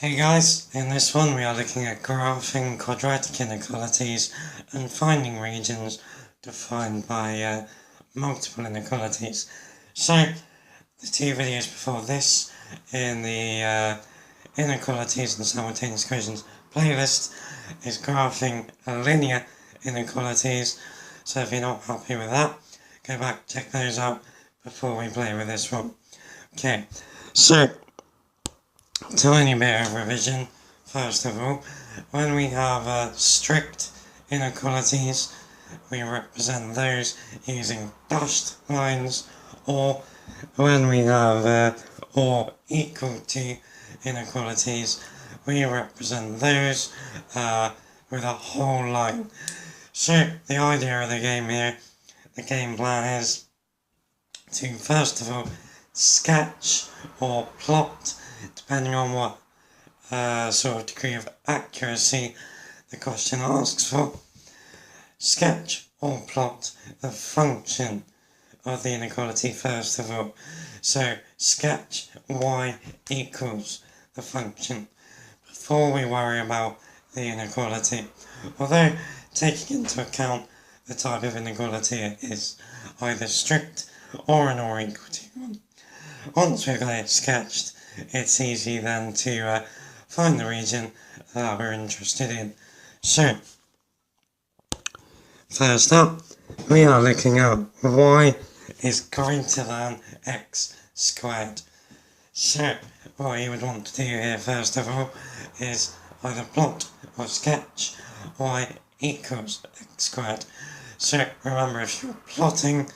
Hey guys, in this one we are looking at graphing quadratic inequalities and finding regions defined by multiple inequalities. So, the two videos before this in the inequalities and simultaneous equations playlist is graphing linear inequalities. So if you're not happy with that, go back, check those out before we play with this one. Okay, so tiny bit of revision. First of all, when we have strict inequalities, we represent those using dashed lines, or when we have or equal to inequalities, we represent those with a whole line. So the idea of the game here, the game plan is to first of all sketch or plot, depending on what sort of degree of accuracy the question asks for, sketch or plot the function of the inequality first of all. So sketch y equals the function before we worry about the inequality, although taking into account the type of inequality it is, either strict or an or equal to one. Once we've got it sketched, it's easy then to find the region that we're interested in. So, first up, we are looking at y is greater than x squared. So, what you would want to do here first of all is either plot or sketch y equals x squared. So, remember, if you're plotting,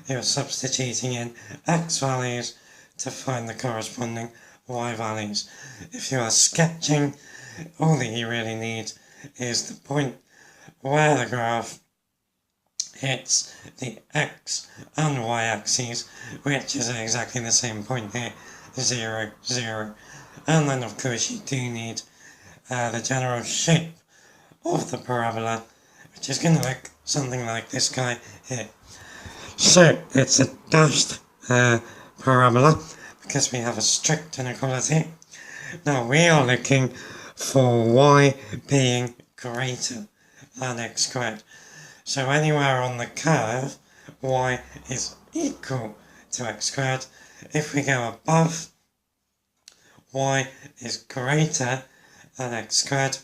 you're substituting in x values to find the corresponding y values. If you are sketching, all that you really need is the point where the graph hits the x and y axes, which is exactly the same point here, 0, 0. And then of course you do need the general shape of the parabola, which is going to look something like this guy here. So it's a dashed parabola because we have a strict inequality. Now we are looking for y being greater than x squared. So anywhere on the curve, y is equal to x squared. If we go above, y is greater than x squared.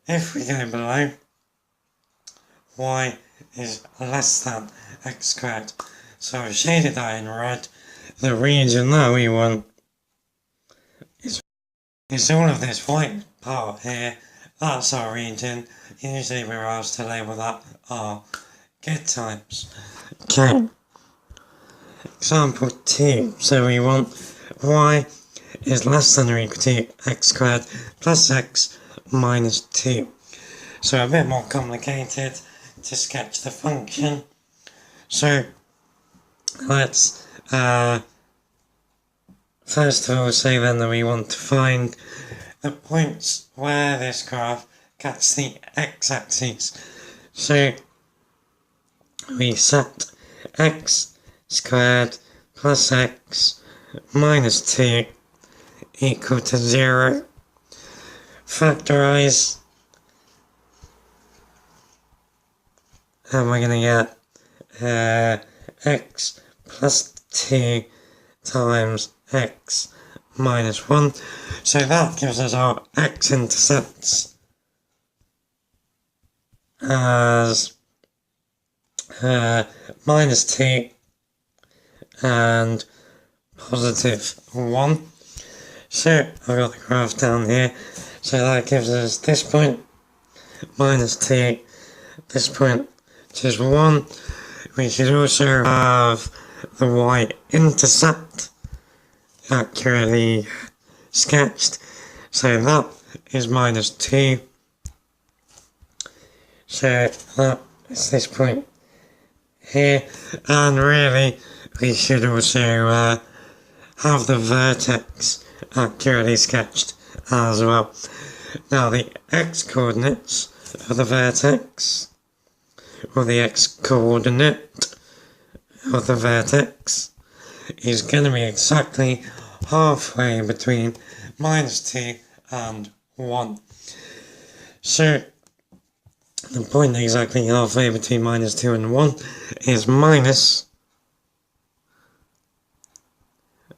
If we go below, y is less than x squared. So I've shaded that in red. The region that we want is all of this white part here. That's our region. Usually we're asked to label that R. Good times. Okay. Example 2. So we want y is less than or equal to x squared plus x minus 2. So a bit more complicated to sketch the function. So let's first of all say then that we want to find the points where this graph cuts the x-axis. So we set x squared plus x minus 2 equal to 0. Factorize, and we're going to get x plus 2 times x minus 1. So that gives us our x-intercepts as minus 2 and positive 1. So I've got the graph down here. So that gives us this point, minus 2, this point, which is 1. We should also have the y-intercept accurately sketched. So that is minus 2. So that is this point here. And really, we should also have the vertex accurately sketched as well. Now the x-coordinates of the vertex, or the x-coordinate of the vertex, is going to be exactly halfway between minus 2 and 1. So the point exactly halfway between minus 2 and 1 is minus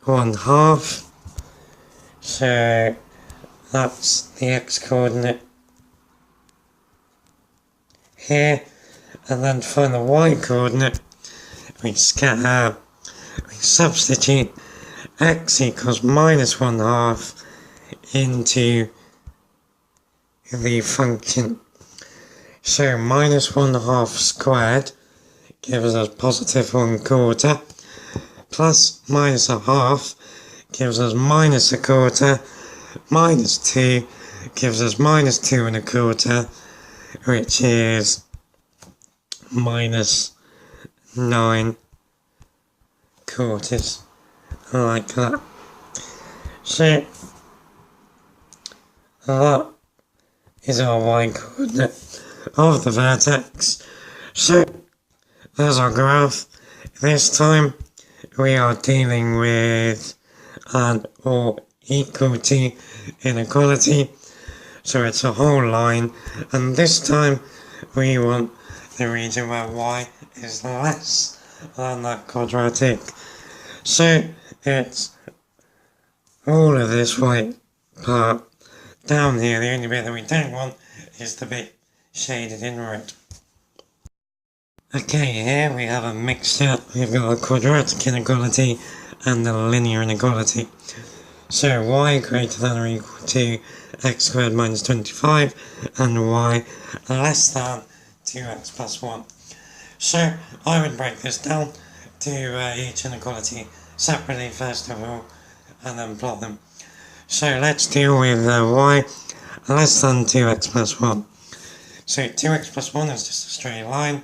1/2. So that's the x-coordinate here, and then to find the y-coordinate, we substitute x equals minus 1/2 into the function. So minus 1/2 squared gives us positive 1/4, plus minus 1/2 gives us minus 1/4, minus 2 gives us minus 2 1/4, which is minus 9/4, like that. So that is our y-coordinate of the vertex. So there's our graph. This time we are dealing with an or equal to inequality, so it's a whole line, and this time we want the region where y is less than that quadratic. So it's all of this white part down here. The only bit that we don't want is the bit shaded in red. Okay, here we have a mixture. We've got a quadratic inequality and a linear inequality. So y greater than or equal to x squared minus 25 and y less than 2x plus 1. So I would break this down to each inequality separately first of all, and then plot them. So let's deal with y less than 2x plus 1. So 2x plus 1 is just a straight line.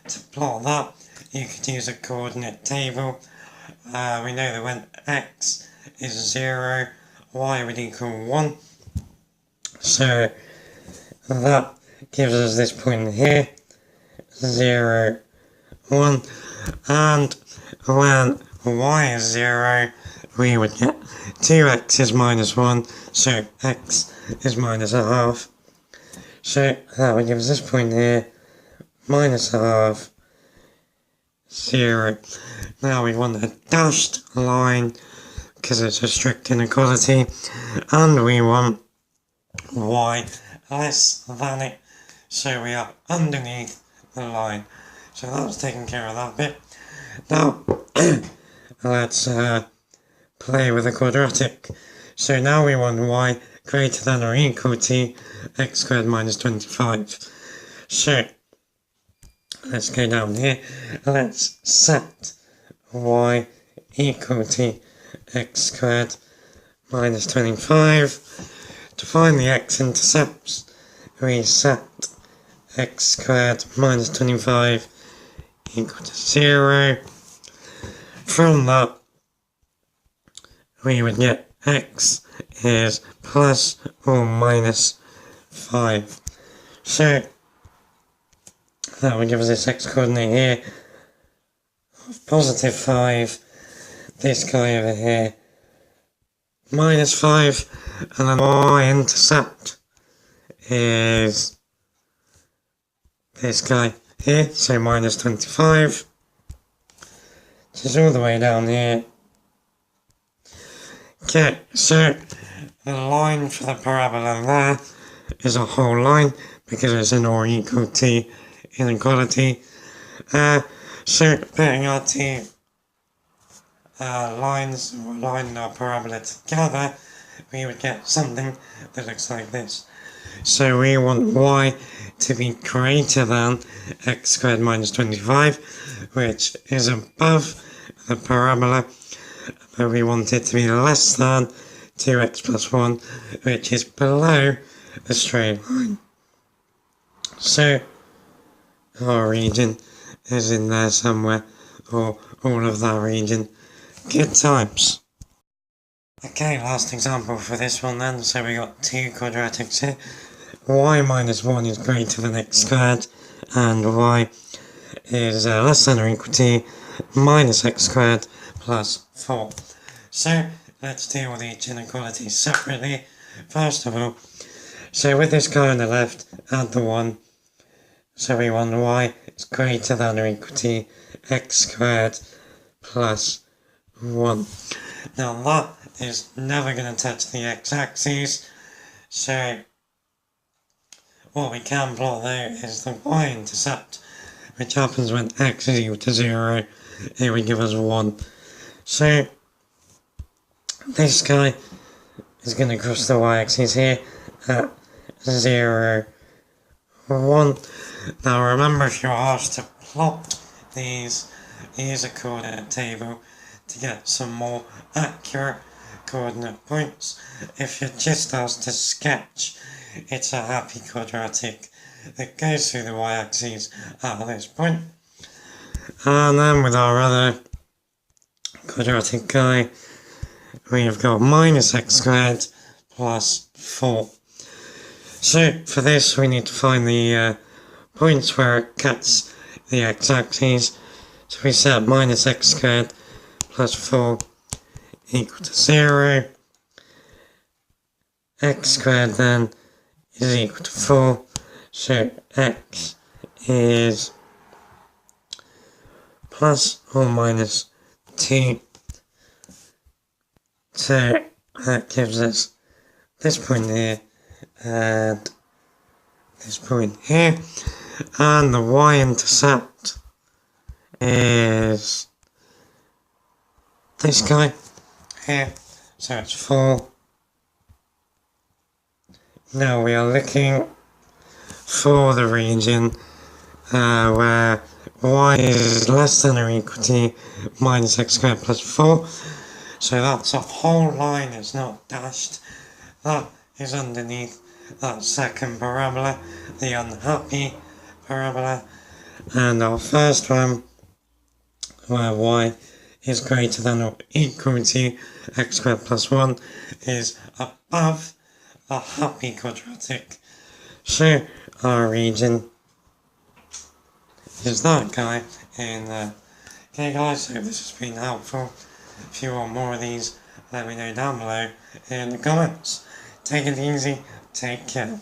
To plot that, you could use a coordinate table. We know that when x is 0, y would equal 1. So that gives us this point here, 0, 1. And when y is 0, we would get 2x is minus 1, so x is minus 1/2. So that would give us this point here, minus 1/2, 0. Now we want a dashed line because it's a strict inequality, and we want y less than it, so we are underneath the line. So that's taking care of that bit. Now let's play with the quadratic. So now we want y greater than or equal to x squared minus 25. So let's go down here. Let's set y equal to x squared minus 25. To find the x-intercepts, we set x squared minus 25 equal to 0. From that, we would get x is plus or minus 5. So that would give us this x-coordinate here of positive 5, this guy over here minus 5, and then y-intercept is this guy here, so minus 25, which is all the way down here. Okay, so the line for the parabola there is a whole line because it's an or equal to inequality. So putting our two lines, or lining our parabola together, we would get something that looks like this. So we want y to be greater than x squared minus 25, which is above the parabola, but we want it to be less than 2x plus 1, which is below the straight line. So our region is in there somewhere, or all of that region. Good times. Okay, last example for this one then. So we got two quadratics here. Y minus 1 is greater than x squared, and y is less than or equal to minus x squared plus 4. So let's deal with each inequality separately. First of all, so with this guy on the left, add the 1. So we want y is greater than or equal to x squared plus 1. Now that is never going to touch the x-axis, so what we can plot there is the y-intercept, which happens when x is equal to 0, it would give us 1. So this guy is going to cross the y-axis here at 0, 1. Now remember, if you're asked to plot these, use a coordinate table to get some more accurate coordinate points. If you're just asked to sketch, it's a happy quadratic that goes through the y-axis at this point. And then with our other quadratic guy, we have got minus x squared plus 4. So for this we need to find the points where it cuts the x-axis. So we set minus x squared plus 4 equal to 0. X squared then is equal to 4. So x is plus or minus 2. So that gives us this point here and this point here. And the y-intercept is this guy here, so it's 4. Now we are looking for the region where y is less than or equal to minus x squared plus 4. So that's a whole line, it's not dashed. That is underneath that second parabola, the unhappy parabola. And our first one, where y is greater than or equal to x squared plus 1, is above the happy quadratic. So our region is that guy in there. Okay guys, so this has been helpful. If you want more of these, let me know down below in the comments. Take it easy, take care.